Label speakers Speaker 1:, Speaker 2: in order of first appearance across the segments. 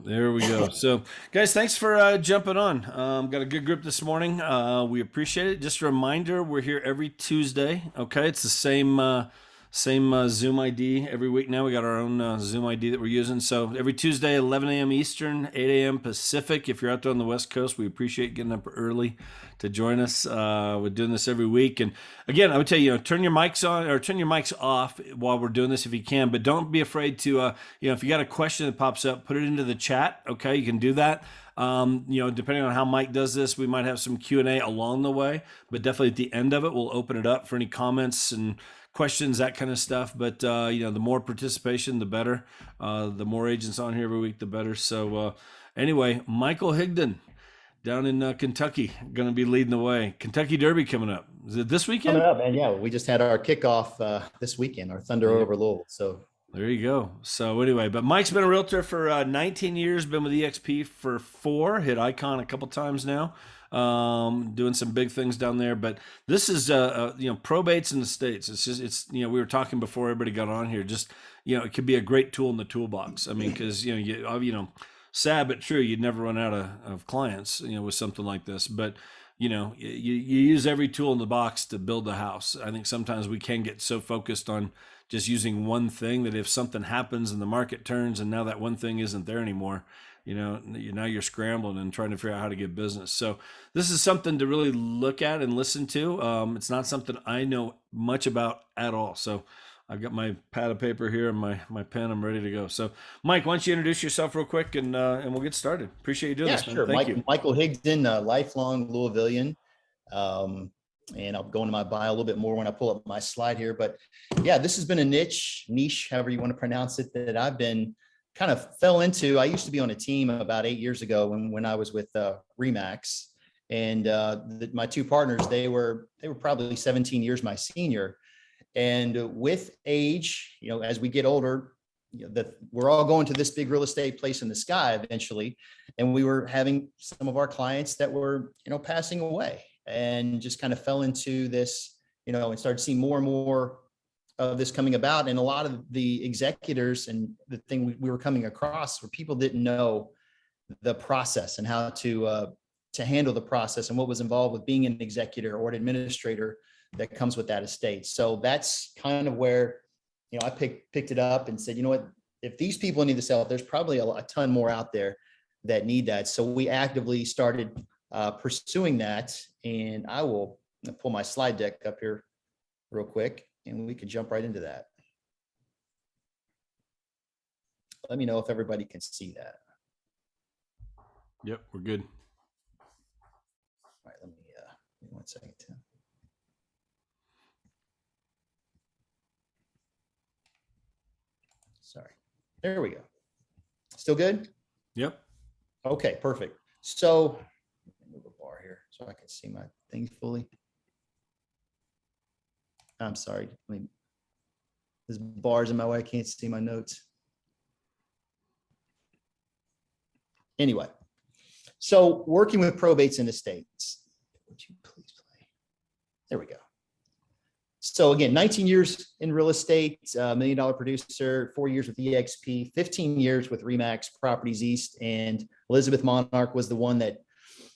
Speaker 1: There we go. So, guys, thanks for jumping on. Got a good group this morning. We appreciate it. Just a reminder, we're here every Tuesday. Okay, it's the same Zoom ID every week now. We got our own Zoom ID that we're using. So every Tuesday, 11 a.m. Eastern, 8 a.m. Pacific. If you're out there on the West Coast, we appreciate getting up early to join us. We're doing this every week. And again, I would tell you, turn your mics on or turn your mics off while we're doing this if you can. But don't be afraid to, if you got a question that pops up, put it into the chat. Okay, you can do that. Depending on how Mike does this, we might have some Q&A along the way, but definitely at the end of it, we'll open it up for any comments and questions, that kind of stuff. But the more participation, the better. The more agents on here every week, the better. So anyway, Michael Higdon down in Kentucky, going to be leading the way. Kentucky Derby coming up. Is it this weekend?
Speaker 2: Coming up, and yeah, we just had our kickoff this weekend, our Thunder over Louisville. So
Speaker 1: there you go. So anyway, but Mike's been a realtor for 19 years, been with EXP for 4, hit ICON a couple times now, doing some big things down there. But this is, probates and estates. We were talking before everybody got on here, just, it could be a great tool in the toolbox. I mean, because, sad but true, you'd never run out of clients, with something like this. But, you use every tool in the box to build the house. I think sometimes we can get so focused on just using one thing that if something happens and the market turns and now that one thing isn't there anymore, now you're scrambling and trying to figure out how to get business. So this is something to really look at and listen to. It's not something I know much about at all. So I've got my pad of paper here and my pen. I'm ready to go. So Mike, why don't you introduce yourself real quick and we'll get started. Appreciate you doing this, man.
Speaker 2: Sure.
Speaker 1: Thank you.
Speaker 2: Michael Higdon, lifelong Louisvillian. And I'll go into my bio a little bit more when I pull up my slide here. But yeah, this has been a niche, however you want to pronounce it, that I've been kind of fell into. I used to be on a team about 8 years ago when I was with Remax, and my two partners, they were probably 17 years my senior. And with age, as we get older, we're all going to this big real estate place in the sky eventually. And we were having some of our clients that were, passing away, and just kind of fell into this, and started seeing more and more of this coming about. And a lot of the executors, and the thing we were coming across where people didn't know the process and how to handle the process and what was involved with being an executor or an administrator that comes with that estate. So that's kind of where, I picked it up and said, you know what, if these people need this help, there's probably a ton more out there that need that. So we actively started pursuing that. And I will pull my slide deck up here real quick and we can jump right into that. Let me know if everybody can see that.
Speaker 1: Yep, we're good.
Speaker 2: All right, let me 1 second, Tim. Sorry. There we go. Still good?
Speaker 1: Yep.
Speaker 2: Okay, perfect. So move a bar here so I can see my thing fully. I'm sorry. There's bars in my way. I can't see my notes. Anyway, so working with probates and estates. Would you please play? There we go. So again, 19 years in real estate, $1 million producer, 4 years with EXP, 15 years with Remax Properties East, and Elizabeth Monarch was the one that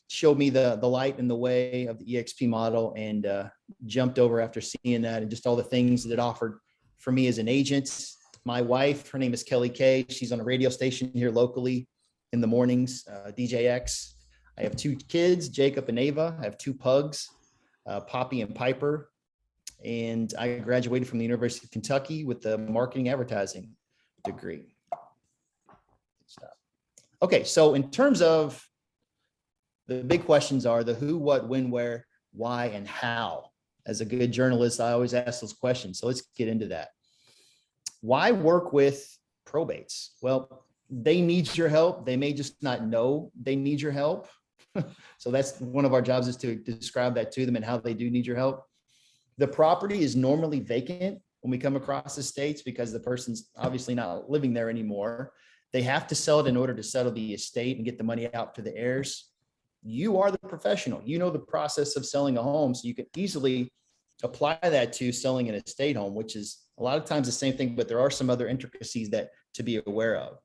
Speaker 2: showed me the light and the way of the EXP model, and jumped over after seeing that and just all the things that it offered for me as an agent. My wife, her name is Kelly Kay. She's on a radio station here locally in the mornings, DJX. I have 2 kids, Jacob and Ava. I have 2 pugs, Poppy and Piper. And I graduated from the University of Kentucky with a marketing advertising degree. Okay, so in terms of the big questions are the who, what, when, where, why, and how. As a good journalist, I always ask those questions. So let's get into that. Why work with probates? Well, they need your help. They may just not know they need your help. So that's one of our jobs, is to describe that to them and how they do need your help. The property is normally vacant when we come across estates because the person's obviously not living there anymore. They have to sell it in order to settle the estate and get the money out to the heirs. You are the professional. You know the process of selling a home, so you can easily apply that to selling an estate home, which is a lot of times the same thing, but there are some other intricacies that to be aware of.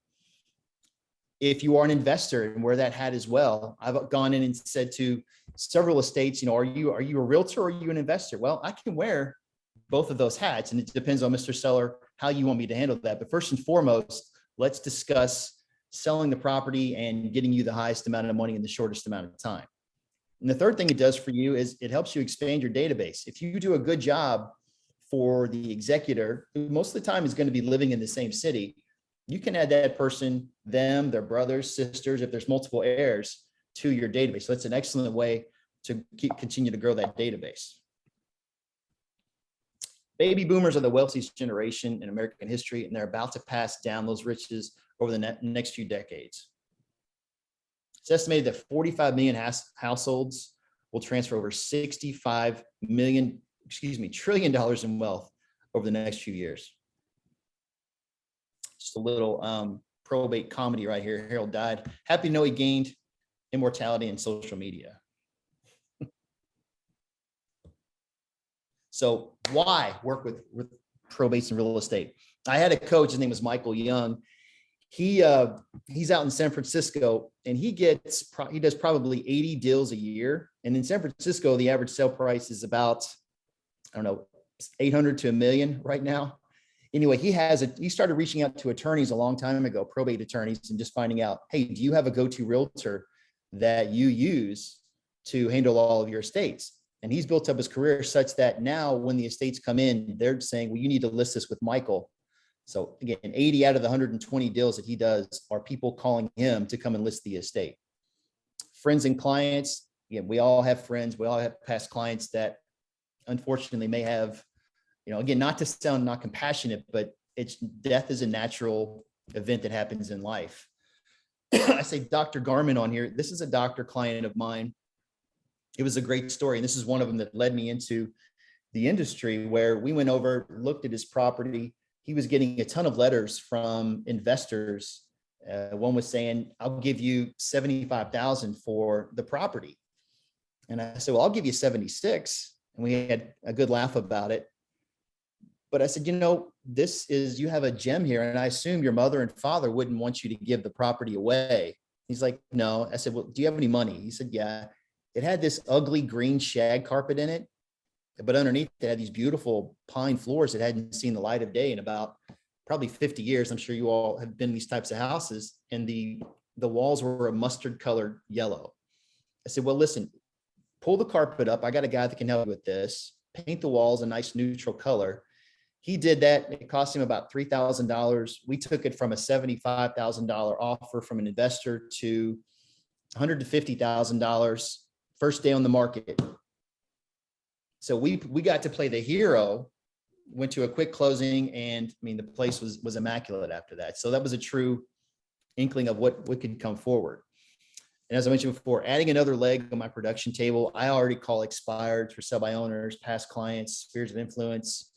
Speaker 2: if you are an investor and wear that hat as well, I've gone in and said to several estates, are you a realtor or are you an investor? Well, I can wear both of those hats, and it depends on Mr. Seller how you want me to handle that. But first and foremost, let's discuss selling the property and getting you the highest amount of money in the shortest amount of time. And the third thing it does for you is it helps you expand your database. If you do a good job for the executor, who most of the time is going to be living in the same city, you can add that person, them, their brothers, sisters, if there's multiple heirs, to your database. So that's an excellent way to continue to grow that database. Baby boomers are the wealthiest generation in American history, and they're about to pass down those riches over the next few decades. It's estimated that 45 million households will transfer over $65 trillion in wealth over the next few years. Just a little probate comedy right here. Harold died. Happy to know he gained immortality in social media. So why work with probates and real estate? I had a coach, his name was Michael Young. He's out in San Francisco, and he does probably 80 deals a year. And in San Francisco, the average sale price is about, I don't know, 800 to $1 million right now. Anyway, he started reaching out to attorneys a long time ago, probate attorneys, and just finding out, hey, do you have a go-to realtor that you use to handle all of your estates? And he's built up his career such that now when the estates come in, they're saying, well, you need to list this with Michael. So again, 80 out of the 120 deals that he does are people calling him to come and list the estate. Friends and clients, again, we all have friends, we all have past clients that unfortunately may have, again, not to sound not compassionate, but death is a natural event that happens in life. I say Dr. Garman on here. This is a doctor client of mine. It was a great story. And this is one of them that led me into the industry, where we went over, looked at his property. He was getting a ton of letters from investors. One was saying, I'll give you $75,000 for the property. And I said, well, I'll give you 76. And we had a good laugh about it. But I said, you have a gem here. And I assume your mother and father wouldn't want you to give the property away. He's like, no. I said, well, do you have any money? He said, yeah. It had this ugly green shag carpet in it, but underneath it had these beautiful pine floors that hadn't seen the light of day in about probably 50 years. I'm sure you all have been in these types of houses, and the walls were a mustard colored yellow. I said, well, listen, pull the carpet up. I got a guy that can help you with this. Paint the walls a nice neutral color. He did that. It cost him about $3,000. We took it from a $75,000 offer from an investor to $150,000 first day on the market. So we got to play the hero, went to a quick closing, and the place was immaculate after that. So that was a true inkling of what could come forward. And as I mentioned before, adding another leg on my production table, I already call expired for sell by owners, past clients, spheres of influence.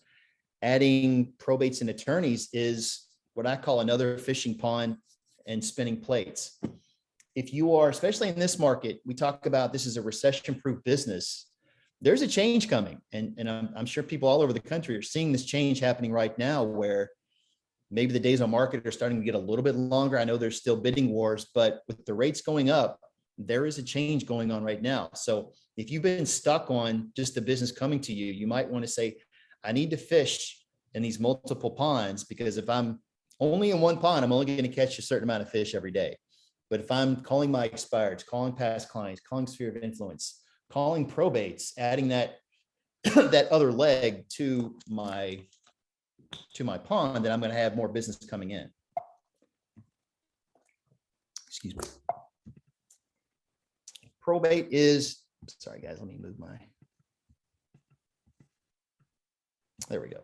Speaker 2: Adding probates and attorneys is what I call another fishing pond and spinning plates. If you are, especially in this market, we talk about this is a recession-proof business. There's a change coming. And I'm sure people all over the country are seeing this change happening right now, where maybe the days on market are starting to get a little bit longer. I know there's still bidding wars, but with the rates going up, there is a change going on right now. So if you've been stuck on just the business coming to you, you might want to say, I need to fish in these multiple ponds, because if I'm only in one pond, I'm only going to catch a certain amount of fish every day. But if I'm calling my expireds, calling past clients, calling sphere of influence, calling probates, adding that that other leg to my pond, then I'm going to have more business coming in. Excuse me. Probate is, sorry guys, let me move there we go.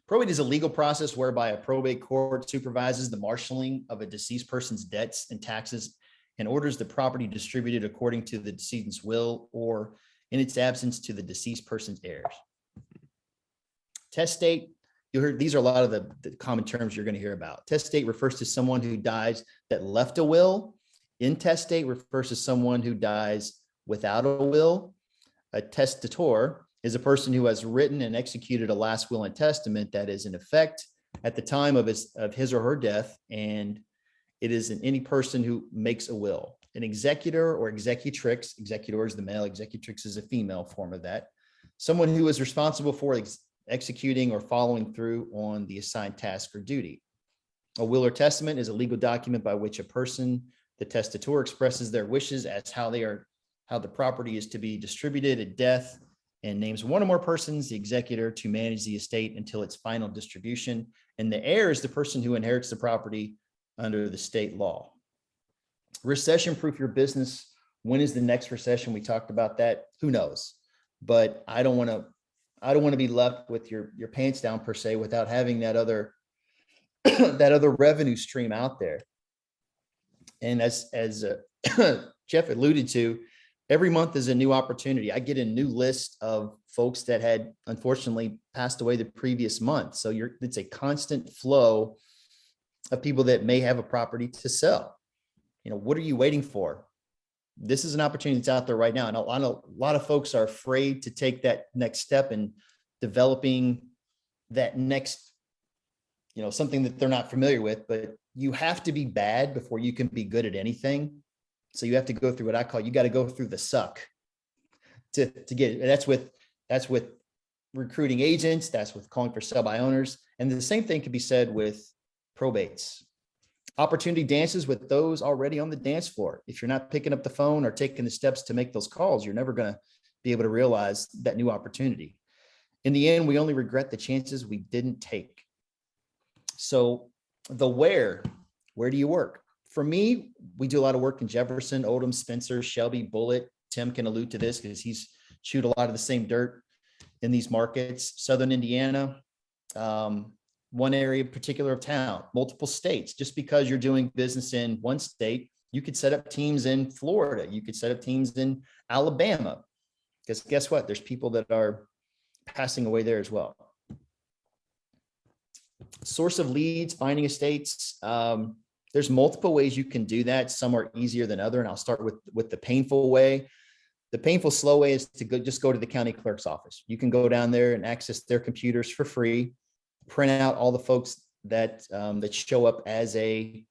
Speaker 2: Probate is a legal process whereby a probate court supervises the marshaling of a deceased person's debts and taxes and orders the property distributed according to the decedent's will, or in its absence to the deceased person's heirs. Testate, you heard, these are a lot of the common terms you're going to hear about. Testate refers to someone who dies that left a will. Intestate refers to someone who dies without a will. A testator is a person who has written and executed a last will and testament that is in effect at the time of his or her death and It is any person who makes a will. An executor or executrix, executor is the male, executrix is a female form of that. Someone who is responsible for executing or following through on the assigned task or duty. A will or testament is a legal document by which a person, the testator, expresses their wishes as how the property is to be distributed at death, and names one or more persons, the executor, to manage the estate until its final distribution. And the heir is the person who inherits the property under the state law. Recession-proof your business. When is the next recession? We talked about that. Who knows? But I don't want to be left with your pants down per se without having that other that other revenue stream out there. And as Jeff alluded to, every month is a new opportunity. I get a new list of folks that had unfortunately passed away the previous month. So it's a constant flow of people that may have a property to sell. What are you waiting for? This is an opportunity that's out there right now. And a lot of folks are afraid to take that next step in developing that next, something that they're not familiar with, but you have to be bad before you can be good at anything. So you have to go through what I call, you got to go through the suck to get it. That's with recruiting agents. That's with calling for sell by owners. And the same thing can be said with probates. Opportunity dances with those already on the dance floor. If you're not picking up the phone or taking the steps to make those calls, you're never going to be able to realize that new opportunity. In the end, we only regret the chances we didn't take. So where do you work? For me, we do a lot of work in Jefferson, Oldham, Spencer, Shelby, Bullitt. Tim can allude to this because he's chewed a lot of the same dirt in these markets. Southern Indiana, one area in particular of town, multiple states. Just because you're doing business in one state, you could set up teams in Florida. You could set up teams in Alabama. Because guess what? There's people that are passing away there as well. Source of leads, finding estates. There's multiple ways you can do that. Some are easier than other. And I'll start with the painful way. The painful, slow way is to just go to the county clerk's office. You can go down there and access their computers for free, print out all the folks that show up as a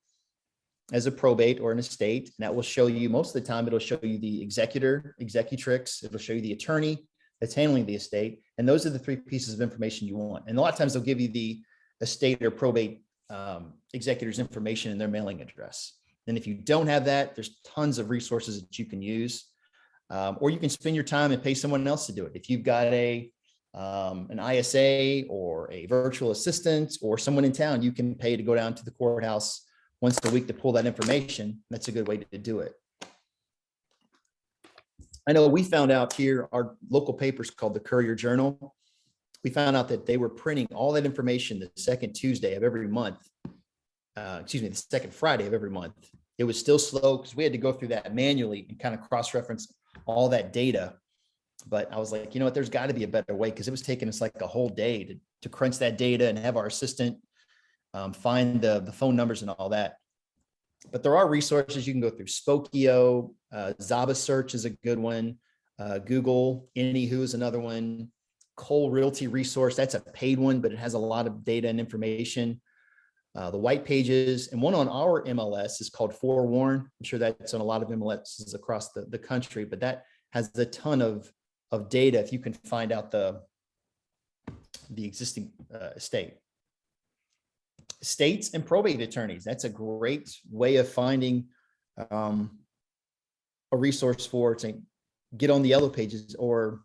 Speaker 2: probate or an estate. And that will show you, most of the time, it'll show you the executor, executrix. It'll show you the attorney that's handling the estate. And those are the three pieces of information you want. And a lot of times they'll give you the estate or probate executor's information and their mailing address. And if you don't have that, there's tons of resources that you can use, or you can spend your time and pay someone else to do it. If you've got an ISA or a virtual assistant or someone in town, you can pay to go down to the courthouse once a week to pull that information. That's a good way to do it. I know we found out here, our local paper's called the Courier Journal. We found out that they were printing all that information the second Tuesday of every month. The second Friday of every month. It was still slow because we had to go through that manually and kind of cross-reference all that data. But I was like, you know what, there's got to be a better way, because it was taking us like a whole day to crunch that data and have our assistant find the phone numbers and all that. But there are resources you can go through. Spokio, Zaba Search is a good one. Google, Anywho is another one. Cole Realty Resource, that's a paid one, but it has a lot of data and information. The white pages, and one on our MLS is called Forewarn. I'm sure that's on a lot of MLSs across the country, but that has a ton of data if you can find out the existing estate. Estates and probate attorneys, that's a great way of finding a resource for to get on the yellow pages or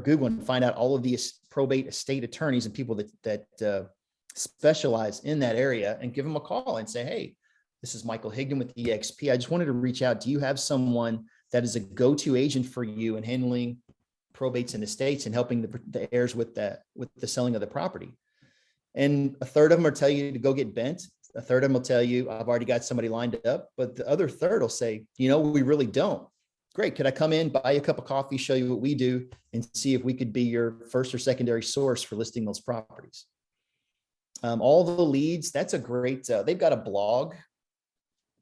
Speaker 2: Google and find out all of these probate estate attorneys and people that specialize in that area, and give them a call and say, hey, this is Michael Higdon with EXP. I just wanted to reach out. Do you have someone that is a go-to agent for you in handling probates and estates and helping the heirs with the selling of the property? And a third of them will tell you to go get bent. A third of them will tell you, I've already got somebody lined up. But the other third will say, we really don't. Great. Could I come in, buy you a cup of coffee, show you what we do, and see if we could be your first or secondary source for listing those properties? All the leads, that's a great, they've got a blog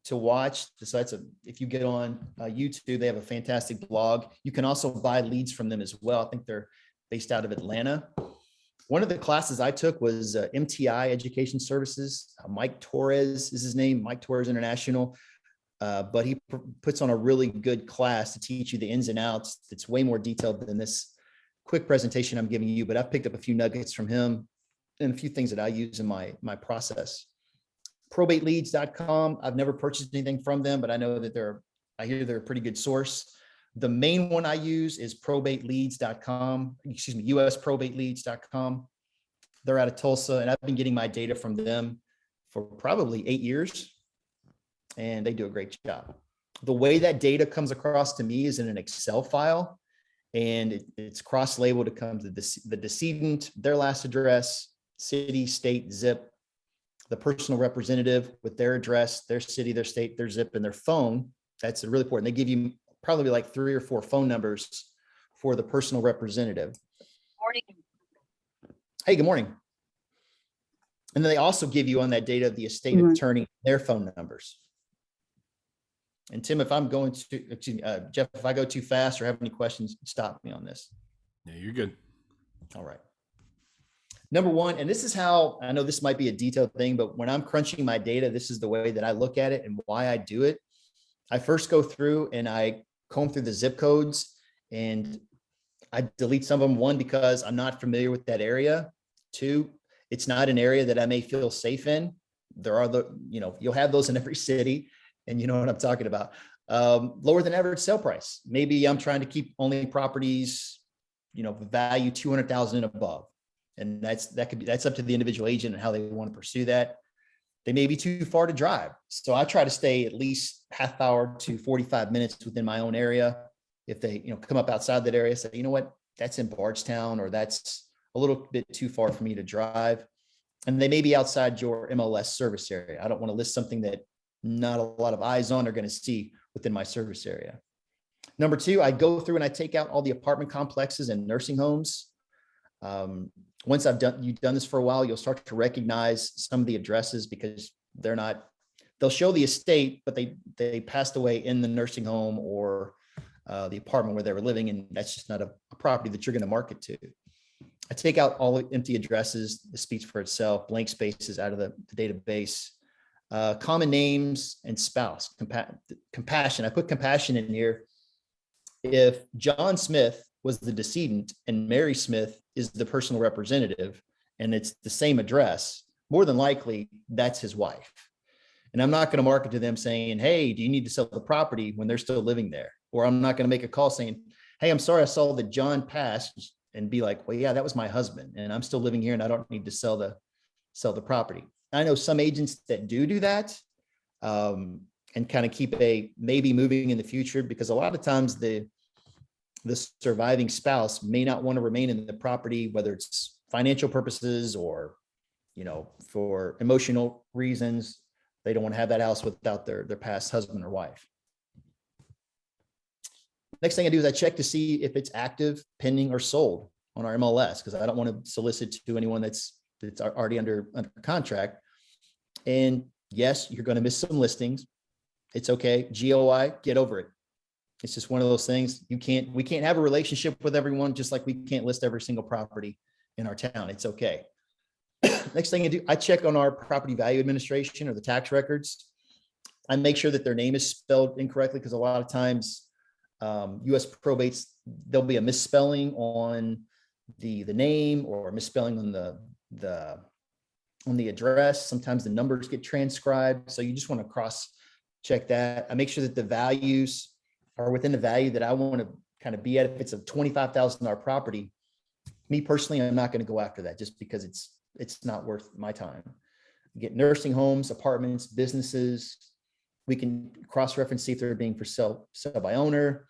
Speaker 2: to watch. So if you get on YouTube, they have a fantastic blog. You can also buy leads from them as well. I think they're based out of Atlanta. One of the classes I took was MTI Education Services. Mike Torres is his name, Mike Torres International. But he puts on a really good class to teach you the ins and outs. It's way more detailed than this quick presentation I'm giving you, but I've picked up a few nuggets from him and a few things that I use in my process. Probateleads.com. I've never purchased anything from them, but I know that I hear they're a pretty good source. The main one I use is probateleads.com, usprobateleads.com. They're out of Tulsa, and I've been getting my data from them for probably 8 years, and they do a great job. The way that data comes across to me is in an Excel file, and it's cross-labeled. It comes to the decedent, their last address, city, state, zip, the personal representative with their address, their city, their state, their zip, and their phone. That's really important. They give you probably like 3 or 4 phone numbers for the personal representative.
Speaker 3: Morning.
Speaker 2: Hey, good morning. And then they also give you on that data the estate attorney, their phone numbers. And Tim, if I'm going to, excuse me, Jeff, if I go too fast or have any questions, stop me on this.
Speaker 1: Yeah, you're good.
Speaker 2: All right. Number one, and this is how, I know this might be a detailed thing, but when I'm crunching my data, this is the way that I look at it and why I do it. I first go through and I comb through the zip codes, and I delete some of them. 1, because I'm not familiar with that area. 2, it's not an area that I may feel safe in. There are you'll have those in every city, and you know what I'm talking about. Lower than average sale price. Maybe I'm trying to keep only properties, value 200,000 and above. And that's up to the individual agent and how they want to pursue that. They may be too far to drive. So I try to stay at least half hour to 45 minutes within my own area. If they, come up outside that area, say, you know what, that's in Bardstown, or that's a little bit too far for me to drive. And they may be outside your MLS service area. I don't want to list something that not a lot of eyes on are going to see within my service area. Number 2, I go through and I take out all the apartment complexes and nursing homes. Once you've done this for a while, you'll start to recognize some of the addresses, because they'll show the estate, but they passed away in the nursing home or the apartment where they were living. And that's just not a property that you're going to market to. I take out all the empty addresses. This speaks for itself. Blank spaces out of the database. Common names and spouse. Compassion. I put compassion in here. If John Smith was the decedent and Mary Smith is the personal representative, and it's the same address, more than likely that's his wife. And I'm not going to market to them saying, hey, do you need to sell the property, when they're still living there? Or I'm not going to make a call saying, hey, I'm sorry, I saw that John passed, and be like, well, yeah, that was my husband, and I'm still living here, and I don't need to sell the property. I know some agents that do that, and kind of keep a maybe moving in the future, because a lot of times the surviving spouse may not want to remain in the property, whether it's financial purposes or, for emotional reasons. They don't want to have that house without their past husband or wife. Next thing I do is I check to see if it's active, pending, or sold on our MLS, because I don't want to solicit to anyone that's already under contract. And yes, you're going to miss some listings. It's okay. GOI, get over it. It's just one of those things. We can't have a relationship with everyone, just like we can't list every single property in our town. It's okay. Next thing I do, I check on our property value administration or the tax records. I make sure that their name is spelled incorrectly, because a lot of times US probates, there'll be a misspelling on the name, or a misspelling on the address. Sometimes the numbers get transcribed. So you just want to cross check that. I make sure that the values are within the value that I want to kind of be at. If it's a $25,000 property, me personally, I'm not going to go after that, just because it's not worth my time. You get nursing homes, apartments, businesses. We can cross-reference, see if they're being for sale by owner.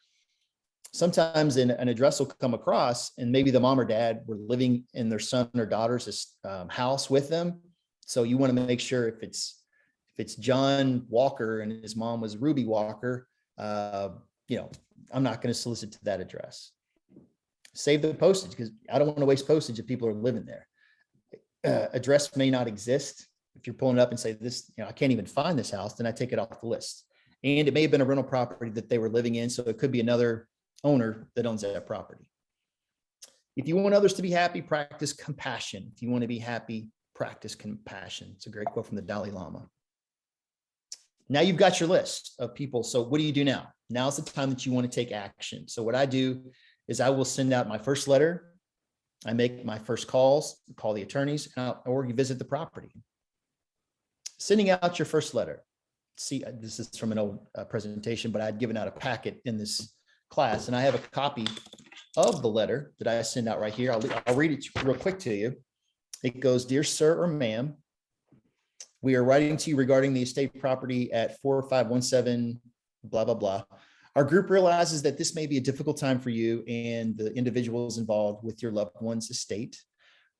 Speaker 2: Sometimes an address will come across, and maybe the mom or dad were living in their son or daughter's house with them. So you want to make sure if it's John Walker and his mom was Ruby Walker, I'm not going to solicit to that address. Save the postage, because I don't want to waste postage if people are living there. Address may not exist. If you're pulling it up and say this, I can't even find this house, then I take it off the list. And it may have been a rental property that they were living in, so it could be another owner that owns that property. If you want others to be happy, practice compassion. If you want to be happy, practice compassion. It's a great quote from the Dalai Lama. Now you've got your list of people. So what do you do now? Now's the time that you want to take action. So what I do is I will send out my first letter. I make my first calls, call the attorneys, or you visit the property. Sending out your first letter. See, this is from an old presentation, but I'd given out a packet in this class, and I have a copy of the letter that I send out right here. I'll read it real quick to you. It goes, "Dear sir or ma'am, we are writing to you regarding the estate property at 4517, blah, blah, blah. Our group realizes that this may be a difficult time for you and the individuals involved with your loved one's estate.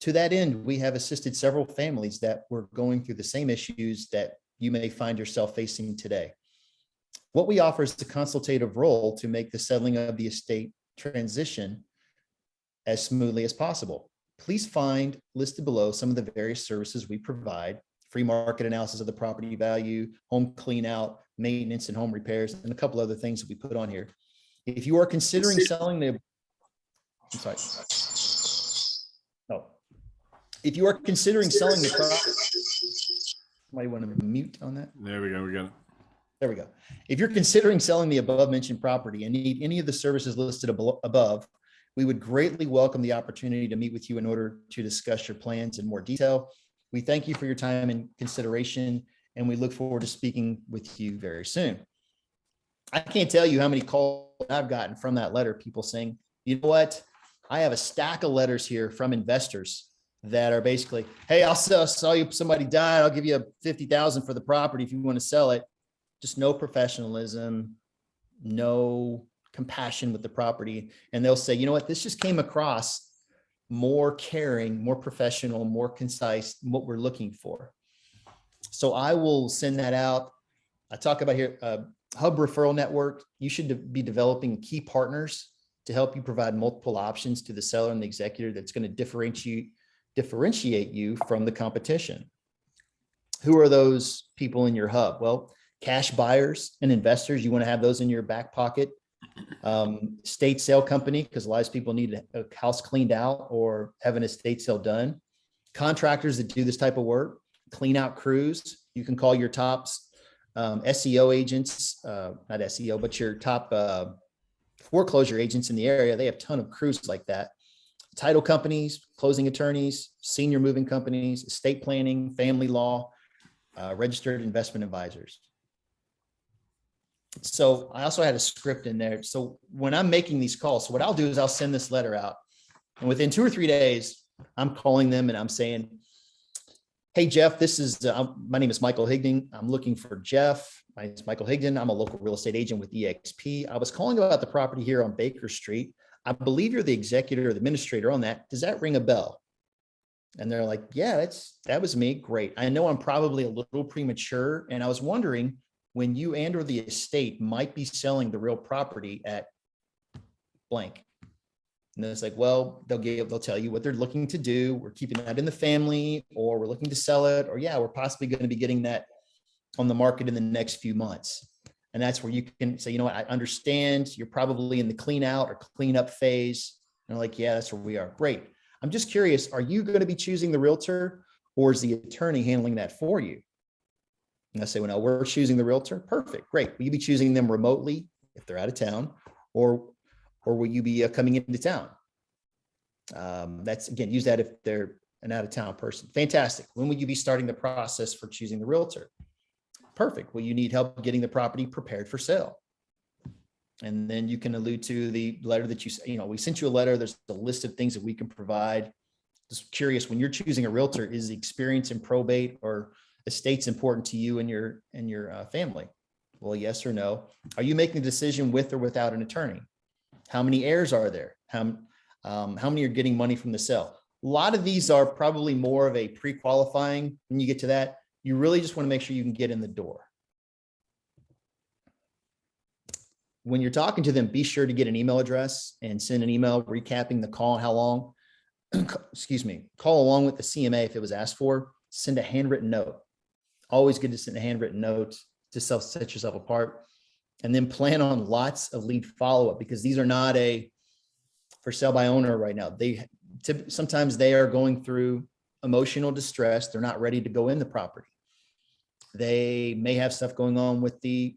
Speaker 2: To that end, we have assisted several families that were going through the same issues that you may find yourself facing today. What we offer is the consultative role to make the settling of the estate transition as smoothly as possible. Please find listed below some of the various services we provide: free market analysis of the property value, home clean out, maintenance and home repairs, and a couple other things that we put on here. If you are considering selling the, I'm sorry. Oh, if you are considering selling the property, somebody want to mute on that?
Speaker 1: There we go. We got it.
Speaker 2: There we go. If you're considering selling the above mentioned property and need any of the services listed above, we would greatly welcome the opportunity to meet with you in order to discuss your plans in more detail. We thank you for your time and consideration, and we look forward to speaking with you very soon." I can't tell you how many calls I've gotten from that letter, people saying, you know what? I have a stack of letters here from investors that are basically, hey, I'll sell you, somebody died, I'll give you $50,000 for the property if you want to sell it. Just no professionalism, no compassion with the property. And they'll say, you know what, this just came across more caring, more professional, more concise, what we're looking for. So I will send that out. I talk about here, Hub Referral Network. You should be developing key partners to help you provide multiple options to the seller and the executor that's going to differentiate you from the competition. Who are those people in your hub? Well, cash buyers and investors, you want to have those in your back pocket. Estate sale company, because a lot of people need a house cleaned out or have an estate sale done. Contractors that do this type of work, clean out crews. You can call your tops SEO agents, not SEO, but your top foreclosure agents in the area. They have a ton of crews like that. Title companies, closing attorneys, senior moving companies, estate planning, family law, registered investment advisors. So I also had a script in there. So when I'm making these calls, so what I'll do is I'll send this letter out, and within 2 or 3 days, I'm calling them and I'm saying, hey, Jeff, this is, my name is Michael Higdon. I'm looking for Jeff. My name is Michael Higdon. I'm a local real estate agent with EXP. I was calling about the property here on Baker Street. I believe you're the executor or the administrator on that. Does that ring a bell? And they're like, yeah, that was me. Great. I know I'm probably a little premature. And I was wondering when you and or the estate might be selling the real property at blank. And then it's like, well, they'll tell you what they're looking to do. We're keeping that in the family, or we're looking to sell it, or yeah, we're possibly going to be getting that on the market in the next few months. And that's where you can say, you know what, I understand you're probably in the clean out or clean up phase. And they're like, yeah, that's where we are. Great. I'm just curious, are you going to be choosing the realtor, or is the attorney handling that for you? And I say, well, no, we're choosing the realtor. Perfect. Great. Will you be choosing them remotely if they're out of town, or will you be coming into town? That's, again, use that if they're an out of town person. Fantastic. When will you be starting the process for choosing the realtor? Perfect. Well, you need help getting the property prepared for sale. And then you can allude to the letter that we sent you a letter. There's a list of things that we can provide. Just curious, when you're choosing a realtor, is the experience in probate or estates important to you and your family? Well, yes or no. Are you making a decision with or without an attorney? How many heirs are there? How many are getting money from the sale? A lot of these are probably more of a pre-qualifying. When you get to that, you really just want to make sure you can get in the door. When you're talking to them, be sure to get an email address and send an email recapping the call and how long, excuse me, call along with the CMA if it was asked for. Send a handwritten note. Always good to send a handwritten note to set yourself apart. And then plan on lots of lead follow-up, because these are not for sale by owner right now. Sometimes they are going through emotional distress. They're not ready to go in the property. They may have stuff going on with the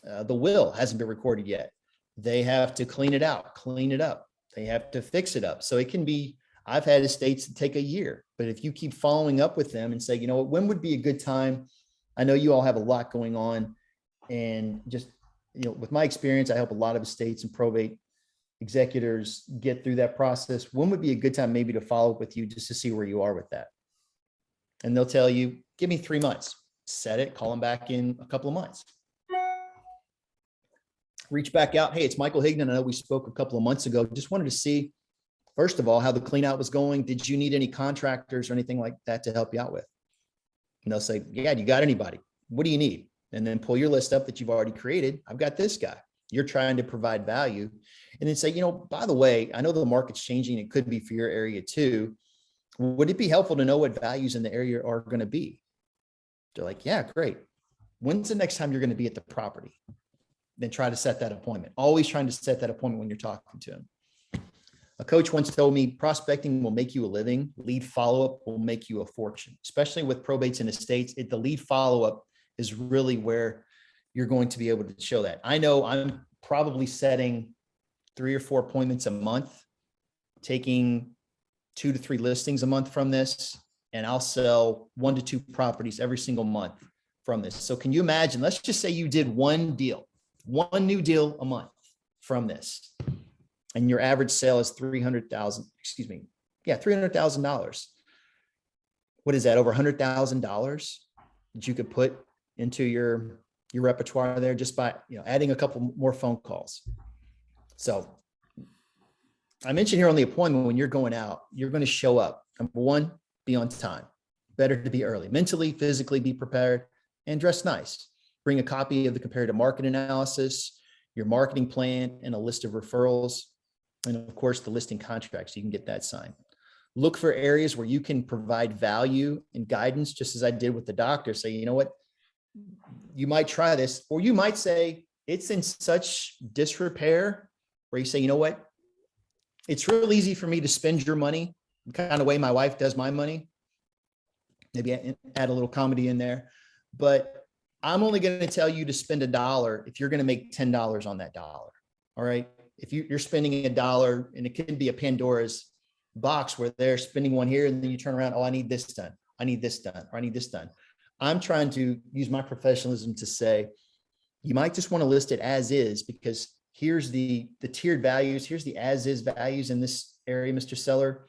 Speaker 2: will hasn't been recorded yet. They have to clean it out, clean it up. They have to fix it up. So it can be, I've had estates that take a year, but if you keep following up with them and say, you know what, when would be a good time? I know you all have a lot going on, and just, you know, with my experience, I help a lot of estates and probate executors get through that process. When would be a good time maybe to follow up with you just to see where you are with that? And they'll tell you, give me 3 months, set it, call them back in a couple of months. Reach back out. Hey, it's Michael Higdon. I know we spoke a couple of months ago. Just wanted to see, first of all, how the clean out was going. Did you need any contractors or anything like that to help you out with? And they'll say, yeah, you got anybody? What do you need? And then pull your list up that you've already created. I've got this guy. You're trying to provide value. And then say, you know, by the way, I know the market's changing. It could be for your area too. Would it be helpful to know what values in the area are going to be? They're like, yeah, great. When's the next time you're going to be at the property? Then try to set that appointment. Always trying to set that appointment when you're talking to them. A coach once told me, prospecting will make you a living. Lead follow-up will make you a fortune, especially with probates and estates. The lead follow-up is really where you're going to be able to show that. I know I'm probably setting 3 or 4 appointments a month, taking 2 to 3 listings a month from this, and I'll sell 1 to 2 properties every single month from this. So can you imagine, let's just say you did one new deal a month from this, and your average sale is $300,000. What is that? Over $100,000 that you could put into your repertoire there just by, you know, adding a couple more phone calls. So I mentioned here on the appointment, when you're going out, you're going to show up. Number one, be on time. Better to be early. Mentally, physically, be prepared and dress nice. Bring a copy of the comparative market analysis, your marketing plan, and a list of referrals. And of course, the listing contract, so you can get that signed. Look for areas where you can provide value and guidance, just as I did with the doctor. Say, you know what, you might try this, or you might say it's in such disrepair where you say, you know what, it's real easy for me to spend your money the kind of way my wife does my money. Maybe add a little comedy in there, but I'm only going to tell you to spend $1 if you're going to make $10 on that dollar. All right. If you're spending $1, and it can be a Pandora's box where they're spending one here and then you turn around, oh, I need this done. I need this done, or I need this done. I'm trying to use my professionalism to say, you might just want to list it as is, because here's the tiered values. Here's the as is values in this area, Mr. Seller.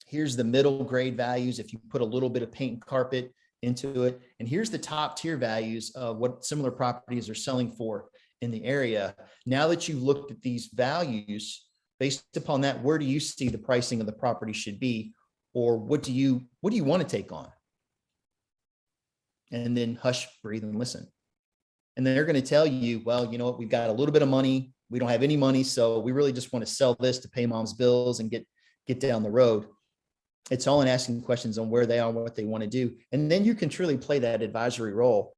Speaker 2: Here's the middle grade values if you put a little bit of paint and carpet into it. And here's the top tier values of what similar properties are selling for in the area. Now that you've looked at these values, based upon that, where do you see the pricing of the property should be? Or what do you want to take on? And then hush, breathe, and listen. And then they're going to tell you, well, you know what, we've got a little bit of money. We don't have any money. So we really just want to sell this to pay mom's bills and get down the road. It's all in asking questions on where they are, what they want to do. And then you can truly play that advisory role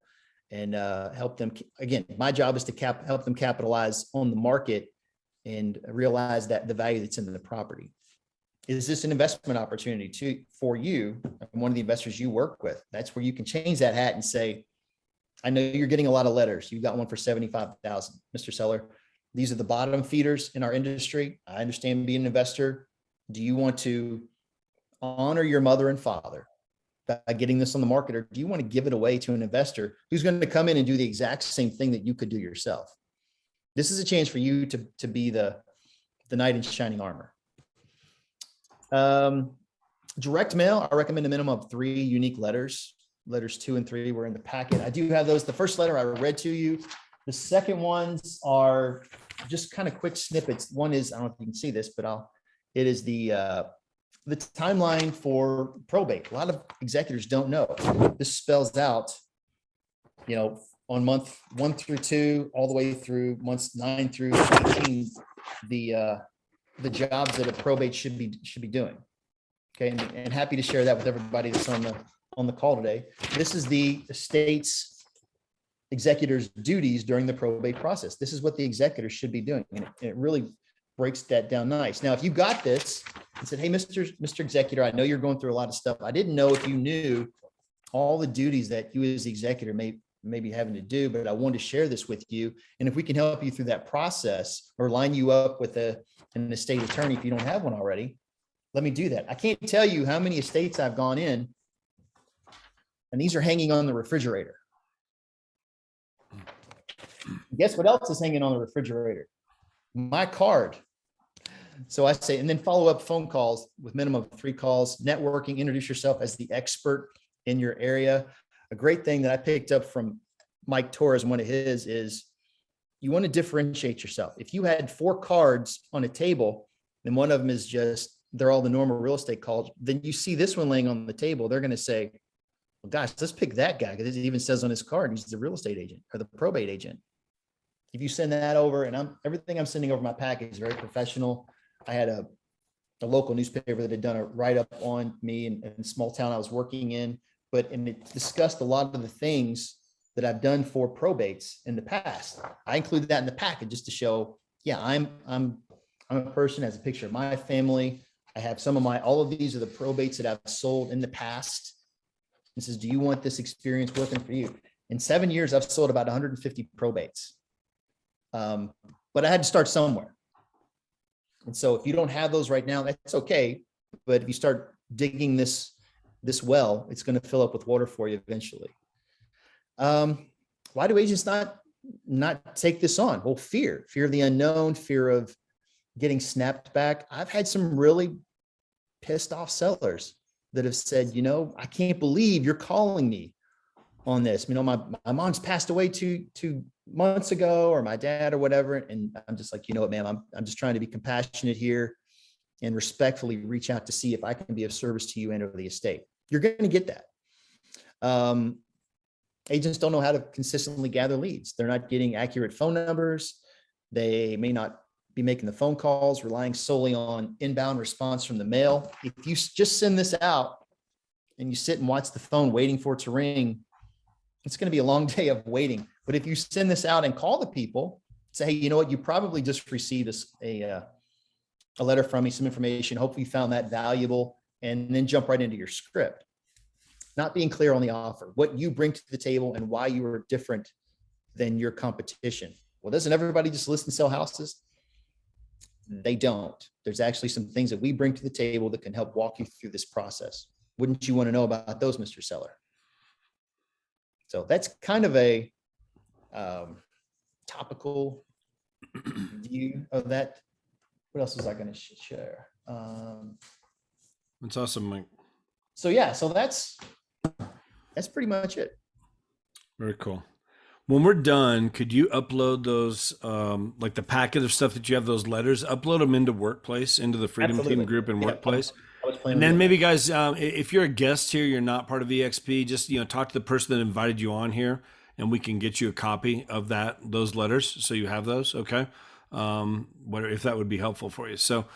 Speaker 2: and help them. Again, my job is to help them capitalize on the market and realize that the value that's in the property. Is this an investment opportunity for you and one of the investors you work with? That's where you can change that hat and say, I know you're getting a lot of letters. You got one for 75,000, Mr. Seller. These are the bottom feeders in our industry. I understand being an investor. Do you want to honor your mother and father by getting this on the market, or do you want to give it away to an investor who's going to come in and do the exact same thing that you could do yourself? This is a chance for you to be the knight in shining armor. Direct mail, I recommend a minimum of 3 unique letters. Letters 2 and 3 were in the packet. I do have those. The first letter I read to you. The second ones are just kind of quick snippets. One is, I don't know if you can see this, but it is the timeline for probate. A lot of executors don't know. This spells out, you know, on month 1 through 2, all the way through months 9 through 18, the jobs that a probate should be doing. Okay, and happy to share that with everybody that's on the call today. This is the estate's executor's duties during the probate process. This is what the executor should be doing, and it really breaks that down nice. Now, if you got this and said, hey, Mr. Executor, I know you're going through a lot of stuff. I didn't know if you knew all the duties that you as the executor may be having to do, but I wanted to share this with you. And if we can help you through that process or line you up with an estate attorney, if you don't have one already, let me do that. I can't tell you how many estates I've gone in, and these are hanging on the refrigerator. Guess what else is hanging on the refrigerator? My card. So I say, and then follow up phone calls with minimum of 3 calls, networking, introduce yourself as the expert in your area. A great thing that I picked up from Mike Torres, one of his, is you want to differentiate yourself. If you had 4 cards on a table and one of them is just, they're all the normal real estate calls, then you see this one laying on the table, they're going to say, well, gosh, let's pick that guy, because it even says on his card, he's the real estate agent or the probate agent. If you send that over, and everything I'm sending over my package is very professional. I had a local newspaper that had done a write-up on me in a small town I was working in, and it discussed a lot of the things that I've done for probates in the past. I included that in the package just to show, yeah, I'm a person, has a picture of my family. I have all of these are the probates that I've sold in the past. It says, do you want this experience working for you? In 7 years, I've sold about 150 probates. But I had to start somewhere. And so if you don't have those right now, that's okay. But if you start digging this well, it's going to fill up with water for you eventually. Why do agents not take this on? Well, fear of the unknown, fear of getting snapped back. I've had some really pissed off sellers that have said, I can't believe you're calling me on this. My mom's passed away two months ago, or my dad or whatever. And I'm just like, you know what, ma'am, I'm just trying to be compassionate here and respectfully reach out to see if I can be of service to you and or the estate. You're going to get that. Agents don't know how to consistently gather leads. They're not getting accurate phone numbers. They may not be making the phone calls, relying solely on inbound response from the mail. If you just send this out and you sit and watch the phone waiting for it to ring, it's going to be a long day of waiting. But if you send this out and call the people, say, hey, you know what, you probably just received a letter from me, some information. Hopefully you found that valuable, and then jump right into your script. Not being clear on the offer, what you bring to the table and why you are different than your competition. Well, doesn't everybody just list and sell houses? They don't. There's actually some things that we bring to the table that can help walk you through this process. Wouldn't you want to know about those, Mr. Seller? So that's kind of a topical view of that. What else was I going to share?
Speaker 1: That's awesome, Mike.
Speaker 2: So yeah, so that's pretty much it.
Speaker 1: Very cool. When we're done, could you upload those, like the packet of stuff that you have, those letters, upload them into Workplace, into the Freedom
Speaker 2: Absolutely.
Speaker 1: Team group in Workplace?
Speaker 2: I was planning
Speaker 1: And then
Speaker 2: on
Speaker 1: maybe guys, if you're a guest here, you're not part of EXP, just, talk to the person that invited you on here, and we can get you a copy of those letters. So you have those. Okay. If that would be helpful for you. So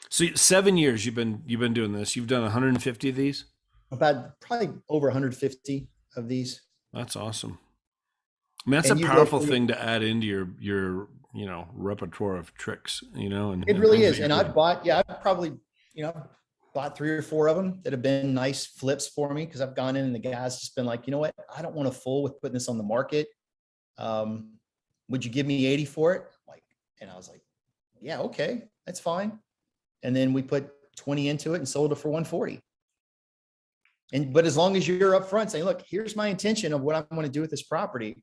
Speaker 1: 7 years you've been doing this. You've done 150 of these?
Speaker 2: about probably over 150 of these.
Speaker 1: That's awesome. I mean, that's
Speaker 2: And
Speaker 1: a
Speaker 2: you
Speaker 1: powerful
Speaker 2: go through-
Speaker 1: thing to add into your repertoire of tricks, and
Speaker 2: It really
Speaker 1: things
Speaker 2: is.
Speaker 1: that
Speaker 2: And
Speaker 1: you're
Speaker 2: I've probably, bought 3 or 4 of them that have been nice flips for me, because I've gone in and the guy's just been like, you know what, I don't want to fool with putting this on the market. Would you give me 80 for it? And I was like, yeah, okay, that's fine. And then we put 20 into it and sold it for 140. But as long as you're upfront saying, look, here's my intention of what I want to do with this property,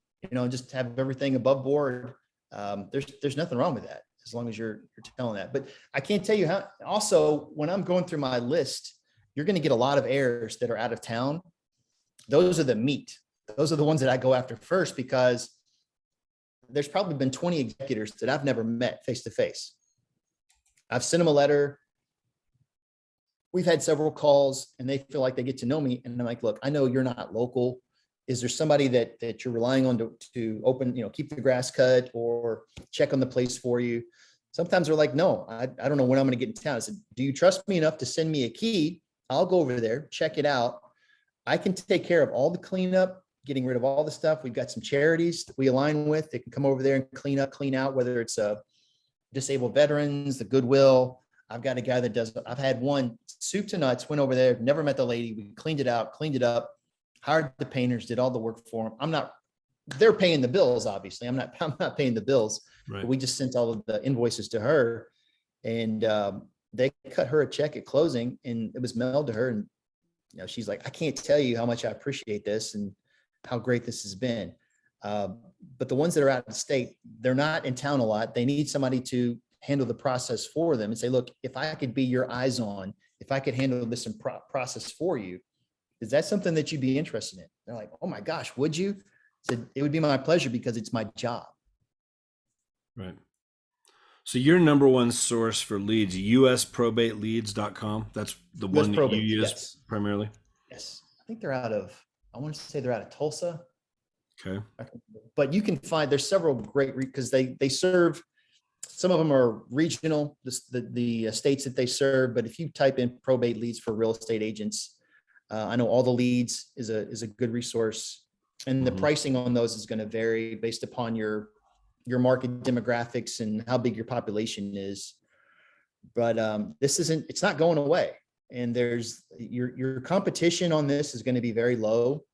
Speaker 2: just have everything above board. There's nothing wrong with that, as long as you're telling that. But I can't tell you how. Also, when I'm going through my list, you're going to get a lot of heirs that are out of town. Those are the meat. Those are the ones that I go after first, because there's probably been 20 executors that I've never met face to face. I've sent them a letter. We've had several calls, and they feel like they get to know me. And I'm like, look, I know you're not local. Is there somebody that you're relying on to open, keep the grass cut or check on the place for you? Sometimes they're like, no, I don't know when I'm going to get in town. I said, do you trust me enough to send me a key? I'll go over there, check it out. I can take care of all the cleanup, getting rid of all the stuff. We've got some charities that we align with. They can come over there and clean up, clean out, whether it's disabled veterans, the Goodwill. I've got a guy that does, I've had one soup to nuts, went over there, never met the lady. We cleaned it out, cleaned it up, hired the painters, did all the work for them. They're paying the bills, obviously. I'm not paying the bills,
Speaker 1: Right.
Speaker 2: but we just sent all of the invoices to her, and they cut her a check at closing, and it was mailed to her. And, she's like, I can't tell you how much I appreciate this and how great this has been. But the ones that are out of state, they're not in town a lot. They need somebody to handle the process for them and say, look, if I could be your eyes on, if I could handle this process for you, is that something that you'd be interested in? They're like, oh my gosh, would you? I said, it would be my pleasure because it's my job.
Speaker 1: Right. So your number one source for leads, usprobateleads.com. That's the one that you use primarily?
Speaker 2: Yes. I think I want to say they're out of Tulsa.
Speaker 1: Okay.
Speaker 2: But you can find, there's several great, because they serve, some of them are regional, the states that they serve. But if you type in probate leads for real estate agents, I know All the Leads is a good resource. And the pricing on those is going to vary based upon your market demographics and how big your population is. But it's not going away. And there's your competition on this is going to be very low.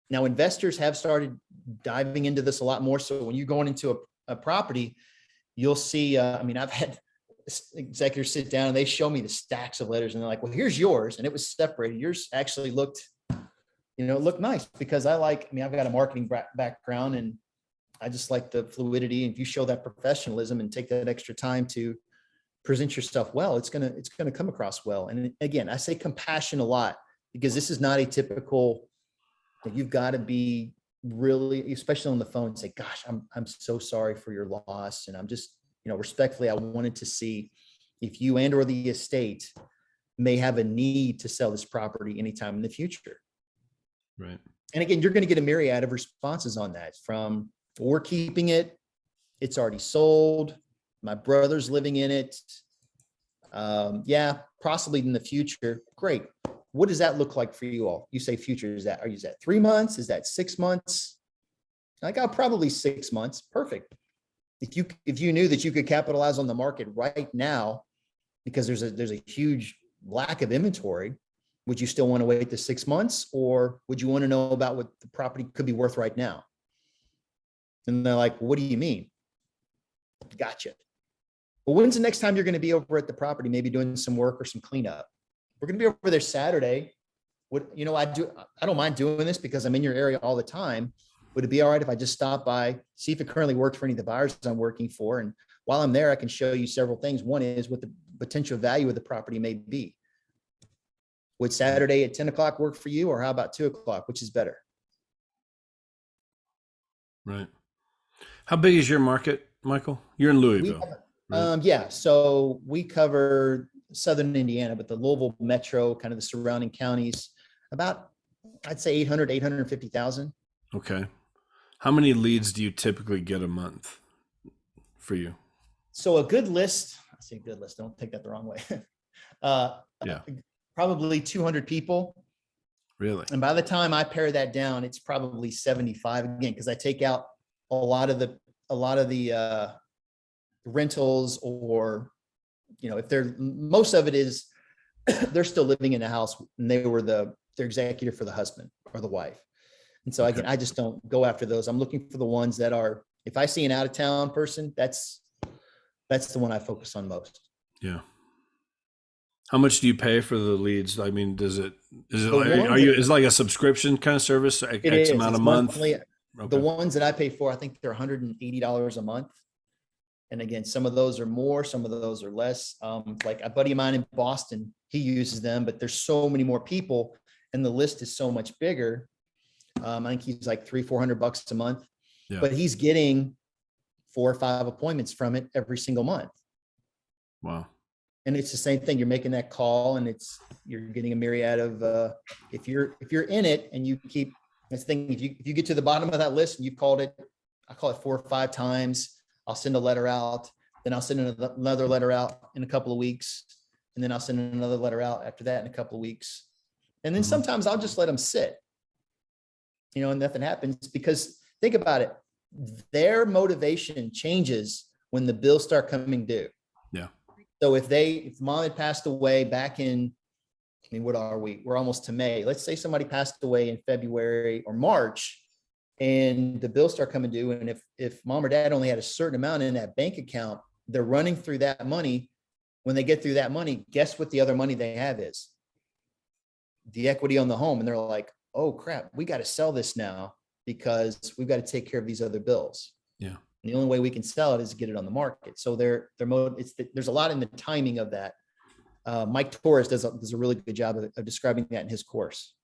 Speaker 2: Now, investors have started diving into this a lot more. So when you're going into a property, you'll see, I've had executors sit down and they show me the stacks of letters and they're like, well, here's yours. And it was separated. Yours actually looked nice because I've got a marketing background and I just like the fluidity. And if you show that professionalism and take that extra time to present yourself well, it's going to come across well. And again, I say compassion a lot because this is not a typical, you've got to be really, especially on the phone, say, gosh, I'm so sorry for your loss. And I'm just, respectfully, I wanted to see if you and or the estate may have a need to sell this property anytime in the future.
Speaker 1: Right. And
Speaker 2: again, you're going to get a myriad of responses on that from, we're keeping it, it's already sold, my brother's living in it. Yeah, possibly in the future. Great. What does that look like for you all? You say future, are you at 3 months? Is that 6 months? I got probably 6 months. Perfect. If you knew that you could capitalize on the market right now, because there's a huge lack of inventory, would you still want to wait the 6 months, or would you want to know about what the property could be worth right now? And they're like, what do you mean? Gotcha. Well, when's the next time you're going to be over at the property, maybe doing some work or some cleanup? We're going to be over there Saturday. I don't mind doing this because I'm in your area all the time. Would it be all right if I just stop by, see if it currently works for any of the buyers I'm working for? And while I'm there, I can show you several things. One is what the potential value of the property may be. Would Saturday at 10 o'clock work for you? Or how about 2 o'clock, which is better?
Speaker 1: Right. How big is your market, Michael? You're in Louisville.
Speaker 2: Right? Yeah. So we cover Southern Indiana, but the Louisville metro, kind of the surrounding counties, about, I'd say 850,000.
Speaker 1: Okay. How many leads do you typically get a month for you?
Speaker 2: So a good list, I say good list, don't take that the wrong way. Probably 200 people.
Speaker 1: Really?
Speaker 2: And by the time I pare that down, it's probably 75 again, because I take out a lot of the rentals, or, if most of it is, they're still living in the house and they were their executor for the husband or the wife. And so I just don't go after those. I'm looking for the ones that are, if I see an out of town person, that's the one I focus on most.
Speaker 1: Yeah. How much do you pay for the leads? I mean, is it like a subscription kind of service? X amount a month?
Speaker 2: Okay. The ones that I pay for, I think they're $180 a month. And again, some of those are more, some of those are less. Like a buddy of mine in Boston, he uses them, but there's so many more people and the list is so much bigger. I think he's like $300-400 a month, but he's getting 4 or 5 appointments from it every single month.
Speaker 1: Wow.
Speaker 2: And it's the same thing. You're making that call and you're getting a myriad of, if you're in it and you keep, that's the thing, if you get to the bottom of that list and you've called it, I call it 4 or 5 times, I'll send a letter out, then I'll send another letter out in a couple of weeks. And then I'll send another letter out after that in a couple of weeks. And then sometimes I'll just let them sit, and nothing happens, because think about it. Their motivation changes when the bills start coming due.
Speaker 1: Yeah.
Speaker 2: So if mom had passed away back in, I mean, what are we? We're almost to May. Let's say somebody passed away in February or March, and the bills start coming due. And if mom or dad only had a certain amount in that bank account, they're running through that money. When they get through that money, guess what the other money they have is? The equity on the home. And they're like, oh crap, we got to sell this now because we've got to take care of these other bills.
Speaker 1: Yeah.
Speaker 2: And the only way we can sell it is to get it on the market. So there's a lot in the timing of that. Mike Torres does a really good job of describing that in his course.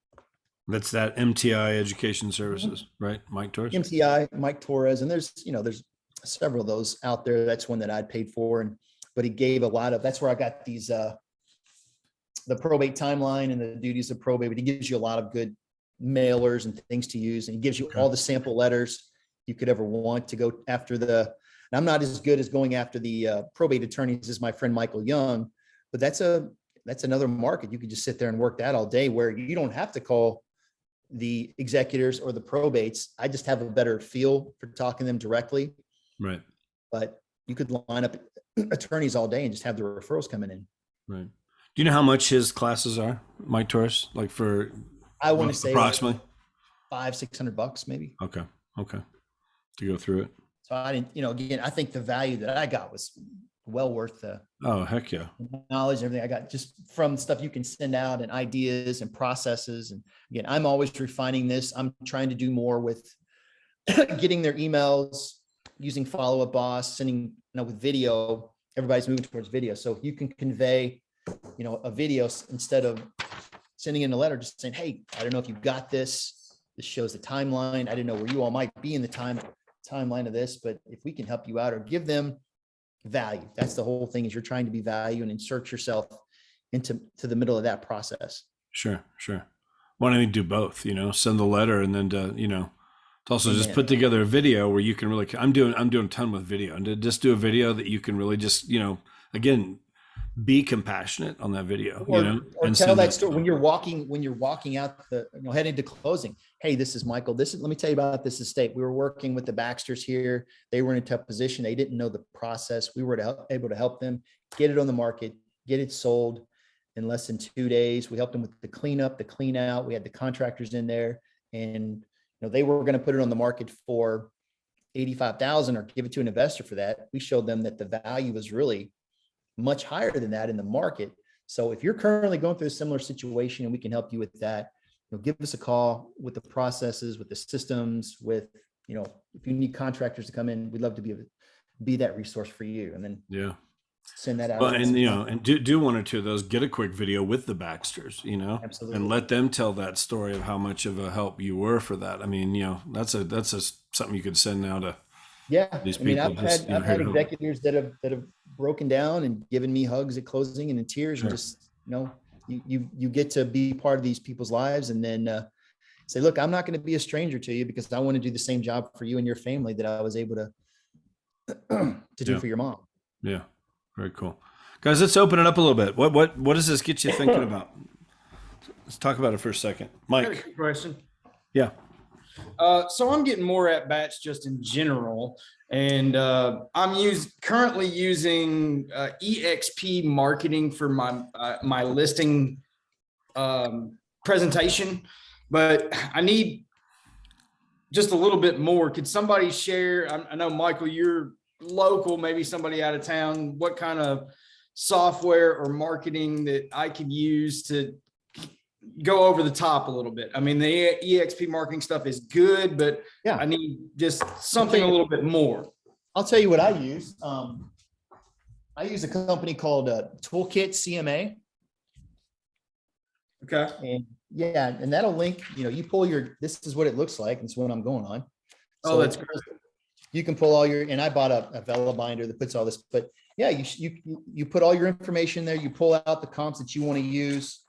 Speaker 1: That's that MTI Education Services, right? Mike Torres.
Speaker 2: MTI, Mike Torres, and there's several of those out there. That's one that I'd paid for, but he gave a lot of. That's where I got these the probate timeline and the duties of probate. But he gives you a lot of good mailers and things to use, and he gives you all the sample letters you could ever want to go after and I'm not as good as going after the probate attorneys as my friend Michael Young, but that's another market. You could just sit there and work that all day where you don't have to call the executors or the probates. I just have a better feel for talking to them directly.
Speaker 1: Right.
Speaker 2: But you could line up attorneys all day and just have the referrals coming in.
Speaker 1: Right. Do you know how much his classes are, Mike Torres? Like for,
Speaker 2: I want to say
Speaker 1: approximately
Speaker 2: $500-600 maybe.
Speaker 1: Okay. To go through it.
Speaker 2: So I didn't, again, I think the value that I got was well worth the
Speaker 1: Heck yeah.
Speaker 2: knowledge and everything I got just from stuff you can send out and ideas and processes. And again, I'm always refining this. I'm trying to do more with getting their emails, using follow-up boss, sending, with video. Everybody's moving towards video. So if you can convey, a video instead of sending in a letter, just saying, hey, I don't know if you got this. This shows the timeline. I didn't know where you all might be in the timeline of this, but if we can help you out or give them value, that's the whole thing, is you're trying to be value and insert yourself into the middle of that process.
Speaker 1: Sure. Why don't you do both, send the letter and then to also just put together a video where you can really, I'm doing a ton with video, and to just do a video that you can really just, again, be compassionate on that video,
Speaker 2: or
Speaker 1: and
Speaker 2: tell that story when you're walking out heading to closing. Hey, this is Michael. Let me tell you about this estate. We were working with the Baxters here. They were in a tough position. They didn't know the process. We were able to help them get it on the market, get it sold in less than 2 days. We helped them with the cleanup, the clean out. We had the contractors in there, and they were going to put it on the market for $85,000 or give it to an investor for that. We showed them that the value was really much higher than that in the market. So if you're currently going through a similar situation and we can help you with that, give us a call with the processes, with the systems, with, if you need contractors to come in, we'd love to be that resource for you. And then send that out.
Speaker 1: Well, and do one or two of those, get a quick video with the Baxters,
Speaker 2: Absolutely.
Speaker 1: and let them tell that story of how much of a help you were for that. I mean, that's something you could send now to these people.
Speaker 2: I've had executors that have broken down and given me hugs at closing and in tears. Sure. And just, you get to be part of these people's lives, and then say, look, I'm not going to be a stranger to you because I want to do the same job for you and your family that I was able to do for your mom.
Speaker 1: Yeah. Very cool. Guys, let's open it up a little bit. What does this get you thinking about? Let's talk about it for a second. Mike.
Speaker 3: I got a quick question.
Speaker 1: Yeah.
Speaker 3: So I'm getting more at bats just in general, and I'm currently using EXP marketing for my listing presentation, but I need just a little bit more. Could somebody share? I know, Michael, you're local, maybe somebody out of town, what kind of software or marketing that I could use to go over the top a little bit? I mean, the EXP marketing stuff is good, but I need just something a little bit more.
Speaker 2: I'll tell you what I use. I use a company called Toolkit CMA.
Speaker 3: Okay.
Speaker 2: And that'll link, you pull this is what it looks like. It's what I'm going on.
Speaker 3: So that's great.
Speaker 2: You can pull all and I bought a Vela binder that puts all this, but you put all your information there. You pull out the comps that you want to use,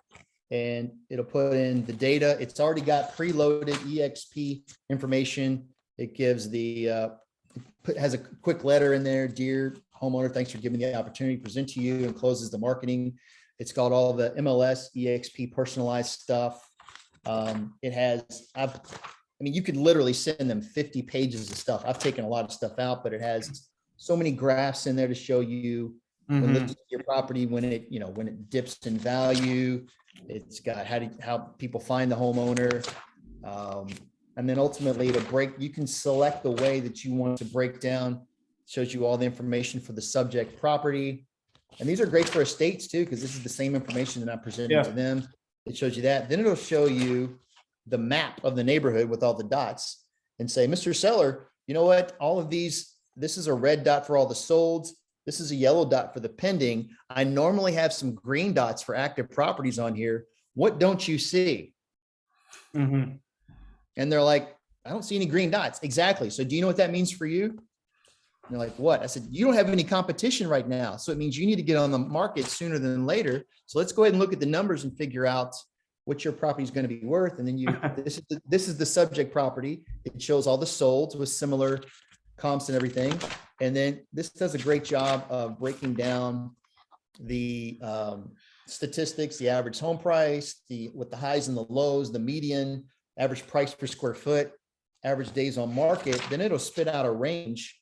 Speaker 2: and it'll put in the data. It's already got preloaded EXP information. It gives has a quick letter in there. Dear homeowner, thanks for giving me the opportunity to present to you, and closes the marketing. It's got all the MLS EXP personalized stuff. You could literally send them 50 pages of stuff. I've taken a lot of stuff out, but it has so many graphs in there to show you when
Speaker 3: Mhm.
Speaker 2: listing your property, when it, when it dips in value. It's got how people find the homeowner. And then ultimately you can select the way that you want to break down. Shows you all the information for the subject property. And these are great for estates too, because this is the same information that I'm presenting to them. It shows you that. Then it'll show you the map of the neighborhood with all the dots and say, Mr. Seller, you know what? All of these, this is a red dot for all the solds. This is a yellow dot for the pending. I normally have some green dots for active properties on here. What don't you see?
Speaker 3: Mhm.
Speaker 2: And they're like, I don't see any green dots. Exactly. So do you know what that means for you? And they're like, what? I said, you don't have any competition right now. So it means you need to get on the market sooner than later. So let's go ahead and look at the numbers and figure out what your property is going to be worth. And then this is the subject property. It shows all the solds with similar comps and everything. And then this does a great job of breaking down the statistics, the average home price, with the highs and the lows, the median, average price per square foot, average days on market. Then it'll spit out a range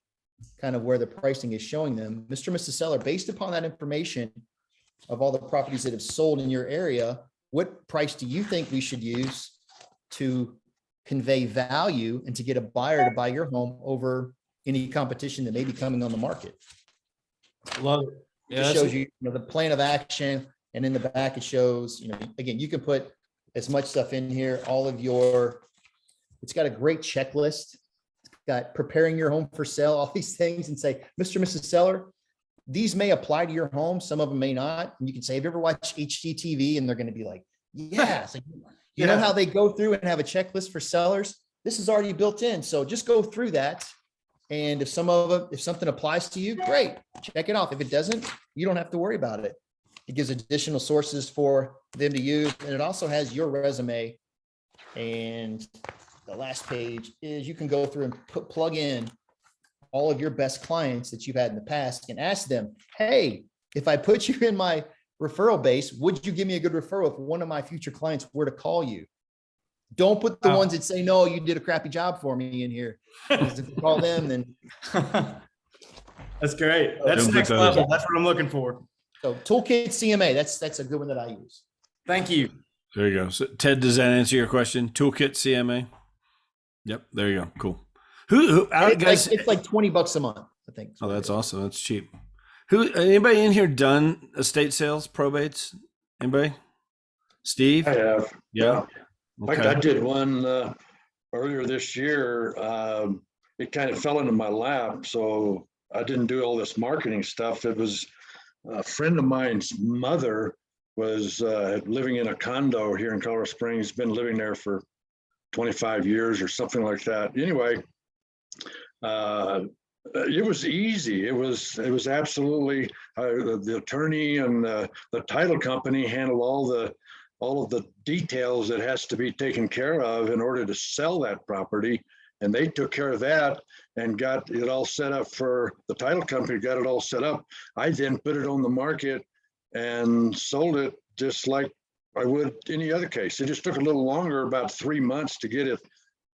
Speaker 2: kind of where the pricing is showing them. Mr. and Mrs. Seller, based upon that information of all the properties that have sold in your area, what price do you think we should use to convey value and to get a buyer to buy your home over any competition that may be coming on the market?
Speaker 3: Love it.
Speaker 2: It shows you, the plan of action, and in the back it shows, again, you can put as much stuff in here, it's got a great checklist. It's got preparing your home for sale, all these things, and say, Mr. and Mrs. Seller, these may apply to your home. Some of them may not. And you can say, have you ever watched HGTV? And they're going to be like, yes. Like, you know how they go through and have a checklist for sellers? This is already built in. So just go through that. And if something applies to you, great, check it off. If it doesn't, you don't have to worry about it. It gives additional sources for them to use. And it also has your resume. And the last page is you can go through and plug in all of your best clients that you've had in the past and ask them, hey, if I put you in my referral base, would you give me a good referral if one of my future clients were to call you? Don't put the ones that say, no, you did a crappy job for me in here. Because if you call them, then.
Speaker 3: That's great. That's next level. That's what I'm looking for.
Speaker 2: So Toolkit CMA, that's a good one that I use.
Speaker 3: Thank you.
Speaker 1: There you go. So Ted, does that answer your question? Toolkit CMA? Yep. There you go. Cool. Who guys?
Speaker 2: It's like $20 a month, I think.
Speaker 1: Oh, that's awesome. That's cheap. Anybody in here done estate sales, probates? Anybody? Steve?
Speaker 4: I have.
Speaker 1: Yeah.
Speaker 4: In fact, I did one earlier this year. It kind of fell into my lap, so I didn't do all this marketing stuff. It was a friend of mine's mother was living in a condo here in Colorado Springs, been living there for 25 years or something like that. Anyway, it was easy. It was absolutely the attorney and the title company handle all of the details that has to be taken care of in order to sell that property. And they took care of that and got it all set up for the title company, got it all set up. I then put it on the market and sold it just like I would any other case. It just took a little longer, about 3 months, to get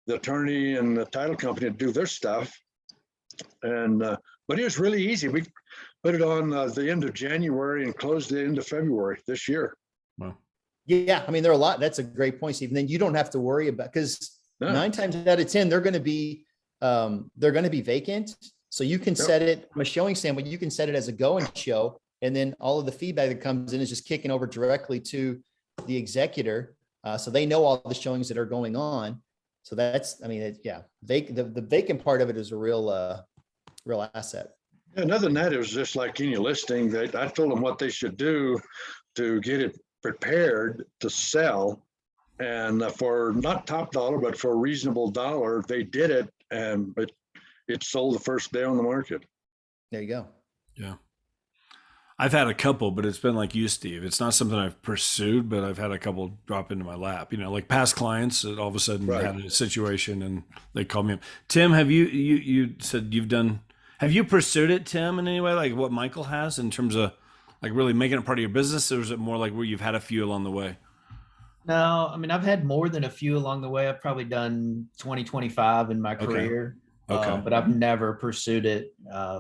Speaker 4: the attorney and the title company to do their stuff. And but it was really easy. We put it on the end of January and closed the end of February this year.
Speaker 1: Wow.
Speaker 2: Yeah, I mean, there are a lot. That's a great point, Steve. And then you don't have to worry about, because 9 times out of 10 they're going to be vacant. So you can set it from a showing standpoint. You can set it as a go and show, and then all of the feedback that comes in is just kicking over directly to the executor, so they know all the showings that are going on. So that's, I mean, the vacant part of it is a real asset.
Speaker 4: And other than that, it was just like any listing. That I told them what they should do to get it prepared to sell, and for not top dollar, but for a reasonable dollar, they did it, and it sold the first day on the market.
Speaker 2: There you go.
Speaker 1: Yeah. I've had a couple, but it's been like you, Steve. It's not something I've pursued, but I've had a couple drop into my lap, like past clients that all of a sudden had a situation and they called me up. Tim, have you said have you pursued it, Tim, in any way, like what Michael has in terms of like really making it part of your business? Or is it more like where you've had a few along the way?
Speaker 5: No, I mean, I've had more than a few along the way. I've probably done 20, 25 in my career.
Speaker 1: Okay.
Speaker 5: But I've never pursued it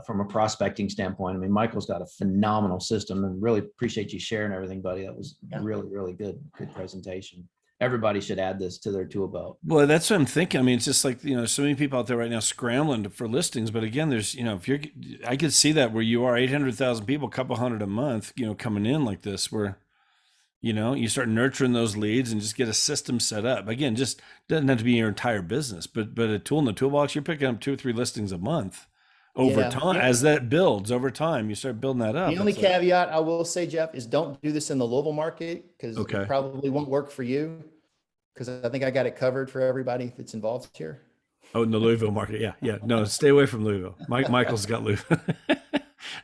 Speaker 5: from a prospecting standpoint. I mean, Michael's got a phenomenal system, and really appreciate you sharing everything, buddy. That was really, really good presentation. Everybody should add this to their tool belt.
Speaker 1: Well, that's what I'm thinking. I mean, it's just like, so many people out there right now scrambling for listings. But again, there's, I could see that where you are 800,000 people, a couple hundred a month, coming in like this, where, you start nurturing those leads and just get a system set up. Again, just doesn't have to be your entire business, but a tool in the toolbox, you're picking up 2 or 3 listings a month over time. As that builds over time, you start building that up.
Speaker 2: The only caveat I will say, Jeff, is don't do this in the Louisville market, because it probably won't work for you. Because I think I got it covered for everybody that's involved here.
Speaker 1: Oh, in the Louisville market. Yeah. No, stay away from Louisville. Michael's got Louisville.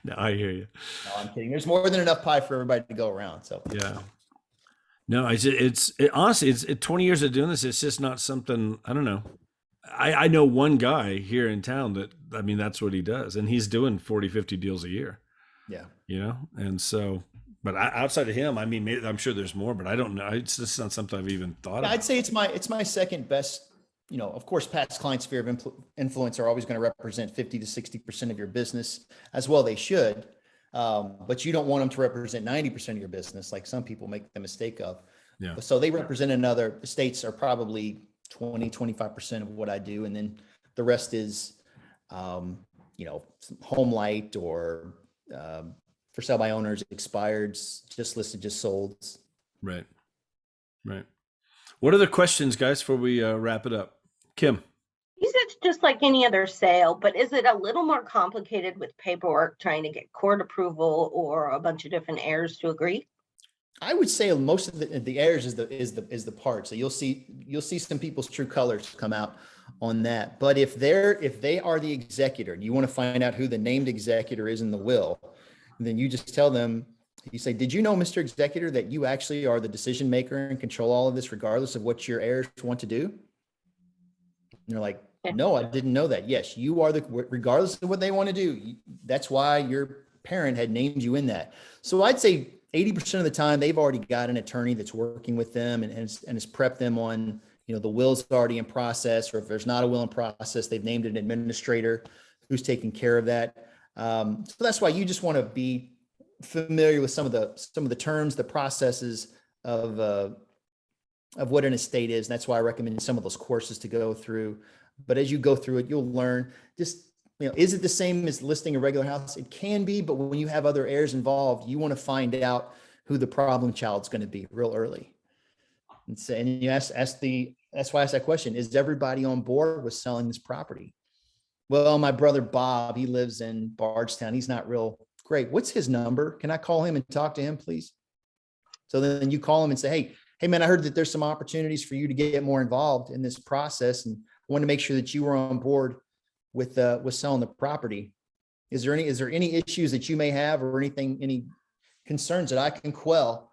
Speaker 1: No, I hear you.
Speaker 2: No, I'm kidding. There's more than enough pie for everybody to go around. So
Speaker 1: yeah. No, honestly, it's 20 years of doing this. It's just not something, I don't know. I know one guy here in town that's what he does. And he's doing 40, 50 deals a year.
Speaker 2: Yeah.
Speaker 1: And so, but outside of him, I'm sure there's more, but I don't know. It's just not something I've even thought of.
Speaker 2: I'd say it's my second best. Of course, past client sphere of influence are always going to represent 50 to 60% of your business, as well they should. But you don't want them to represent 90% of your business, like some people make the mistake of.
Speaker 1: Yeah.
Speaker 2: So they represent another. Estates are probably 20, 25% of what I do. And then the rest is, some home light or for sale by owners, expireds, just listed, just sold.
Speaker 1: Right. What are the questions, guys, before we wrap it up? Kim.
Speaker 6: You said it's just like any other sale, but is it a little more complicated with paperwork, trying to get court approval or a bunch of different heirs to agree?
Speaker 2: I would say most of the heirs is the part. So you'll see some people's true colors come out on that. But if they are the executor, and you want to find out who the named executor is in the will, then you just tell them, you say, did you know, Mr. Executor, that you actually are the decision maker and control all of this regardless of what your heirs want to do? And they're like, no, I didn't know that. Yes, you are regardless of what they want to do. That's why your parent had named you in that. So I'd say 80% of the time they've already got an attorney that's working with them and has prepped them on, the will's already in process, or if there's not a will in process, they've named an administrator who's taking care of that. So that's why you just want to be familiar with some of the terms, the processes of what an estate is. And that's why I recommend some of those courses to go through. But as you go through it, you'll learn just, is it the same as listing a regular house? It can be, but when you have other heirs involved, you want to find out who the problem child's going to be real early. And so, and you that's why I asked that question. Is everybody on board with selling this property? Well, my brother Bob, he lives in Bardstown. He's not real great. What's his number? Can I call him and talk to him, please? So then you call him and say, hey man, I heard that there's some opportunities for you to get more involved in this process, and I want to make sure that you were on board with selling the property. Is there any issues that you may have, or any concerns that I can quell?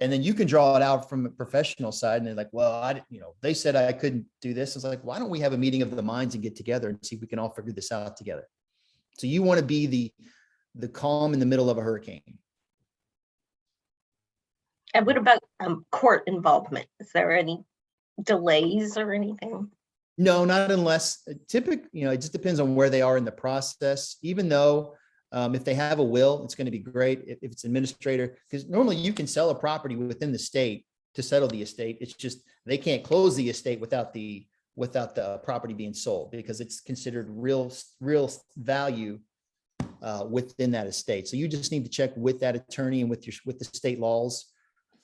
Speaker 2: And then you can draw it out from a professional side. And they're like, well, they said I couldn't do this. It's like, why don't we have a meeting of the minds and get together and see if we can all figure this out together? So you want to be the calm in the middle of a hurricane.
Speaker 6: And what about court involvement? Is there any delays or anything?
Speaker 2: No, not unless typically, it just depends on where they are in the process. Even though if they have a will, it's going to be great. If it's administrator, because normally you can sell a property within the state to settle the estate. It's just they can't close the estate without the property being sold, because it's considered real value within that estate. So you just need to check with that attorney and with the state laws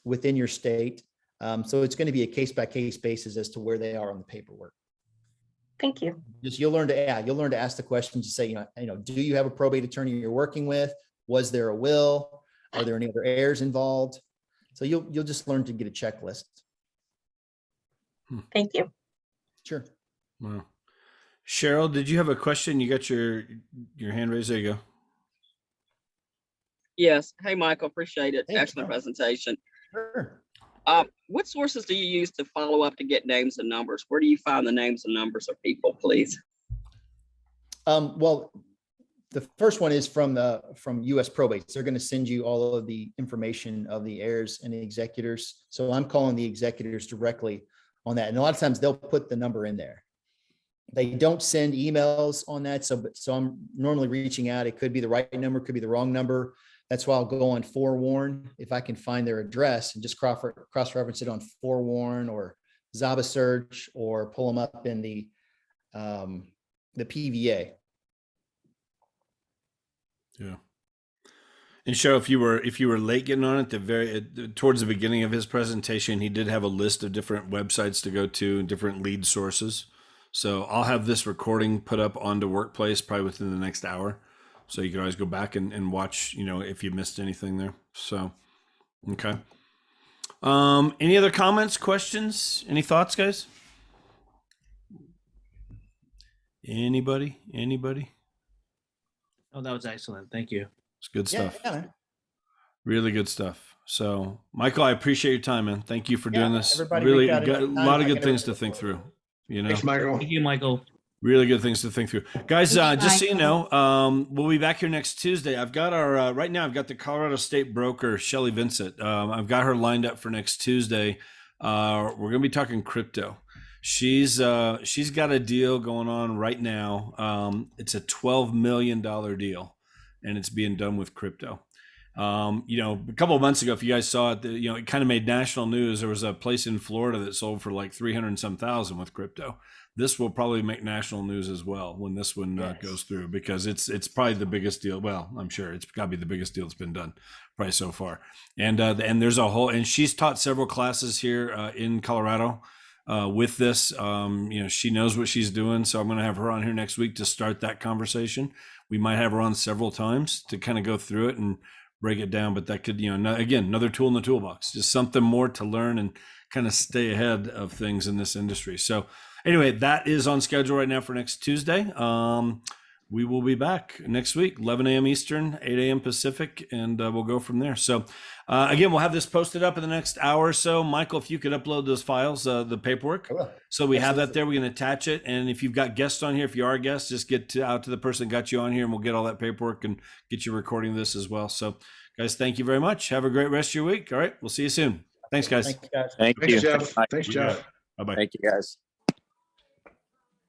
Speaker 2: within your state. So it's going to be a case-by-case basis as to where they are on the paperwork.
Speaker 6: Thank you.
Speaker 2: Just you'll learn to ask the questions to say, do you have a probate attorney you're working with? Was there a will? Are there any other heirs involved? So you'll just learn to get a checklist.
Speaker 6: Thank you.
Speaker 2: Sure.
Speaker 1: Wow. Cheryl, did you have a question? You got your hand raised. There you go.
Speaker 7: Yes. Hey, Michael, appreciate it.
Speaker 2: Hey,
Speaker 7: excellent presentation.
Speaker 2: Sure.
Speaker 7: What sources do you use to follow up to get names and numbers? Where do you find the names and numbers of people, please?
Speaker 2: Well, the first one is from US Probates. They're going to send you all of the information of the heirs and the executors. So I'm calling the executors directly on that. And a lot of times they'll put the number in there. They don't send emails on that. So I'm normally reaching out. It could be the right number, could be the wrong number. That's why I'll go on Forewarn if I can find their address and just cross-reference it on Forewarn or Zaba search, or pull them up in the PVA.
Speaker 1: Yeah. And Cheryl, if you were late getting on it, towards the beginning of his presentation, he did have a list of different websites to go to and different lead sources. So I'll have this recording put up onto Workplace probably within the next hour. So you can always go back and watch, if you missed anything there. So, okay. Any other comments, questions, any thoughts, guys? Anybody?
Speaker 5: Oh, that was excellent. Thank you.
Speaker 1: It's good stuff.
Speaker 2: Yeah, man.
Speaker 1: Really good stuff. So, Michael, I appreciate your time, man. Thank you for doing this.
Speaker 2: Everybody
Speaker 1: Really
Speaker 2: reach out
Speaker 1: got a
Speaker 2: anytime.
Speaker 1: lot of
Speaker 2: I
Speaker 1: good
Speaker 2: can
Speaker 1: things to
Speaker 2: answer
Speaker 1: think
Speaker 2: for
Speaker 1: through.
Speaker 4: Thanks, Michael.
Speaker 5: Thank you, Michael.
Speaker 1: Really good things to think through, guys. Just so you know, we'll be back here next Tuesday. I've got our right now. I've got the Colorado State broker Shelly Vincent. I've got her lined up for next Tuesday. We're going to be talking crypto. She's got a deal going on right now. It's a $12 million deal, and it's being done with crypto. A couple of months ago, if you guys saw it, it kind of made national news. There was a place in Florida that sold for like 300 and some thousand with crypto. This will probably make national news as well when this one goes through, because it's probably the biggest deal. Well, I'm sure it's got to be the biggest deal that's been done probably so far. And there's a whole, and she's taught several classes here in Colorado with this. She knows what she's doing. So I'm going to have her on here next week to start that conversation. We might have her on several times to kind of go through it and break it down, but that could, again, another tool in the toolbox, just something more to learn and kind of stay ahead of things in this industry. So anyway, that is on schedule right now for next Tuesday. We will be back next week, 11 a.m. Eastern, 8 a.m. Pacific, and we'll go from there. So again, we'll have this posted up in the next hour or so. Michael, if you could upload those files, the paperwork. So we have that there. We can attach it. And if you've got guests on here, if you are a guest, just get out to the person that got you on here, and we'll get all that paperwork and get you recording this as well. So guys, thank you very much. Have a great rest of your week. All right. We'll see you soon. Thanks, guys.
Speaker 2: Thanks, guys.
Speaker 8: Thank
Speaker 4: Thanks,
Speaker 8: you.
Speaker 4: Jeff. Thanks, Jeff.
Speaker 1: Bye-bye.
Speaker 8: Thank you, guys.